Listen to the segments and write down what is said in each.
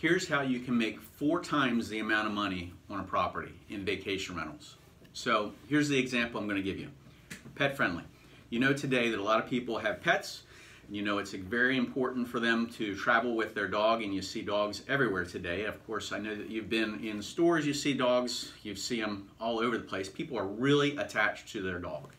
here's how you can make 4 times the amount of money on a property in vacation rentals. So here's the example I'm going to give you. Pet friendly. You know today that a lot of people have pets. You know it's very important for them to travel with their dog, and you see dogs everywhere today. Of course, I know that you've been in stores, you see dogs, you see them all over the place. People are really attached to their dog.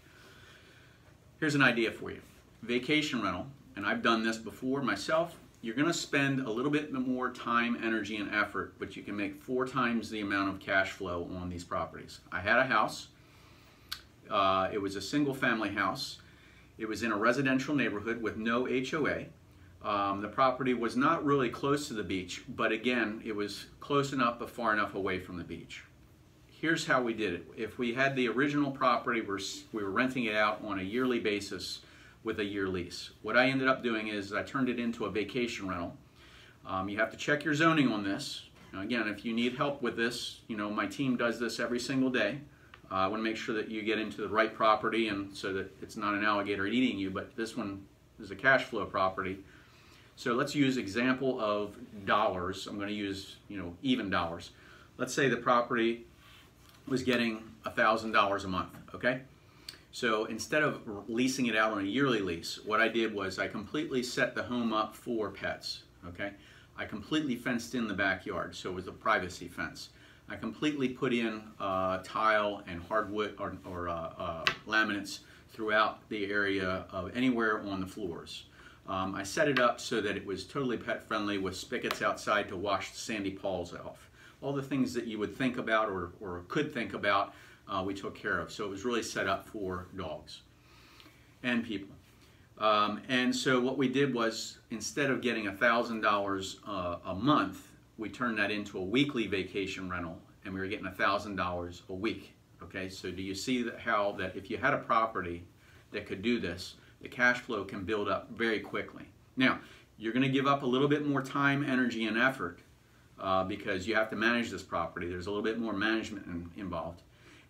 Here's an idea for you. Vacation rental, and I've done this before myself. You're going to spend a little bit more time, energy, and effort, but you can make 4 times the amount of cash flow on these properties. I had a house. It was a single-family house. It was in a residential neighborhood with no HOA. The property was not really close to the beach, but again, it was close enough but far enough away from the beach. Here's how we did it. If we had the original property, we were renting it out on a yearly basis with a year lease. What I ended up doing is I turned it into a vacation rental. You have to check your zoning on this. Now again, if you need help with this, you know, my team does this every single day. I want to make sure that you get into the right property, and so that it's not an alligator eating you, but this one is a cash flow property. So let's use example of dollars. I'm going to use, you know, even dollars. Let's say the property was getting $1,000 a month, okay? So instead of leasing it out on a yearly lease, what I did was I completely set the home up for pets, okay? I completely fenced in the backyard, so it was a privacy fence. I completely put in tile and hardwood or laminates throughout the area of anywhere on the floors. I set it up so that it was totally pet friendly with spigots outside to wash the sandy paws off. All the things that you would think about or could think about, we took care of. So it was really set up for dogs and people. And so what we did was, instead of getting $1,000 a month, we turned that into a weekly vacation rental, and we were getting $1,000 a week. Okay, so do you see that how that if you had a property that could do this, the cash flow can build up very quickly. Now, you're going to give up a little bit more time, energy, and effort because you have to manage this property. There's a little bit more management involved.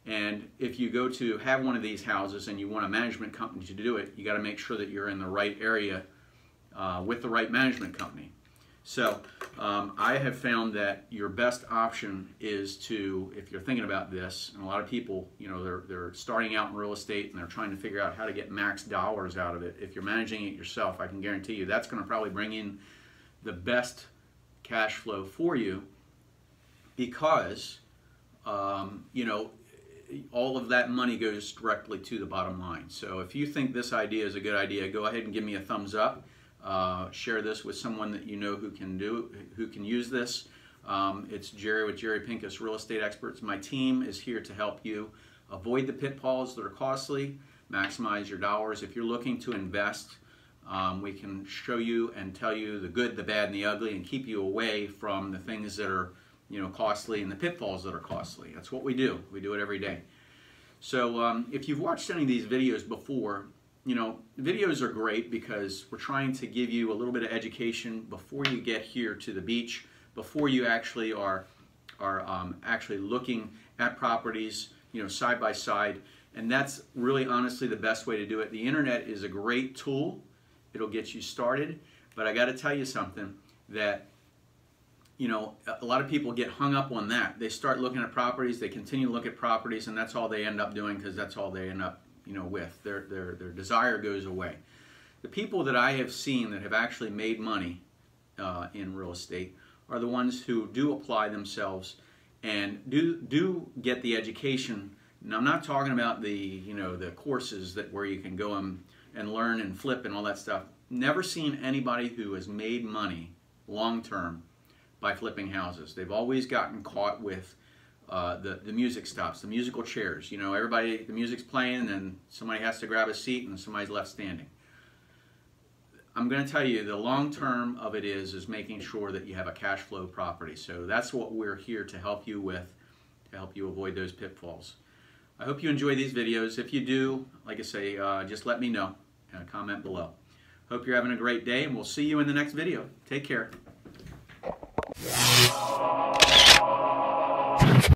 And if you go to have one of these houses and you want a management company to do it, you got to make sure that you're in the right area with the right management company. So I have found that your best option is to, if you're thinking about this, and a lot of people, you know, they're starting out in real estate and they're trying to figure out how to get max dollars out of it. If you're managing it yourself, I can guarantee you that's going to probably bring in the best cash flow for you, because you know, all of that money goes directly to the bottom line. So if you think this idea is a good idea, go ahead and give me a thumbs up. Share this with someone that you know who can use this. It's Jerry with Jerry Pinkas Real Estate Experts. My team is here to help you avoid the pitfalls that are costly, maximize your dollars. If you're looking to invest, we can show you and tell you the good, the bad, and the ugly, and keep you away from the things that are, you know, costly and the pitfalls that are costly. That's what we do. We do it every day. So if you've watched any of these videos before, you know, videos are great because we're trying to give you a little bit of education before you get here to the beach, before you actually are actually looking at properties, you know, side by side. And that's really honestly the best way to do it. The internet is a great tool. It'll get you started. But I got to tell you something, that, you know, a lot of people get hung up on that. They start looking at properties, they continue to look at properties, and that's all they end up doing, because that's all they end up, you know, with. Their desire goes away. The people that I have seen that have actually made money in real estate are the ones who do apply themselves and do get the education. Now, I'm not talking about the, you know, the courses that where you can go and learn and flip and all that stuff. Never seen anybody who has made money long term by flipping houses. They've always gotten caught with the music stops, the musical chairs. You know, everybody, the music's playing and somebody has to grab a seat and somebody's left standing. I'm going to tell you, the long term of it is making sure that you have a cash flow property. So that's what we're here to help you with, to help you avoid those pitfalls. I hope you enjoy these videos. If you do, like I say, just let me know and comment below. Hope you're having a great day, and we'll see you in the next video. Take care.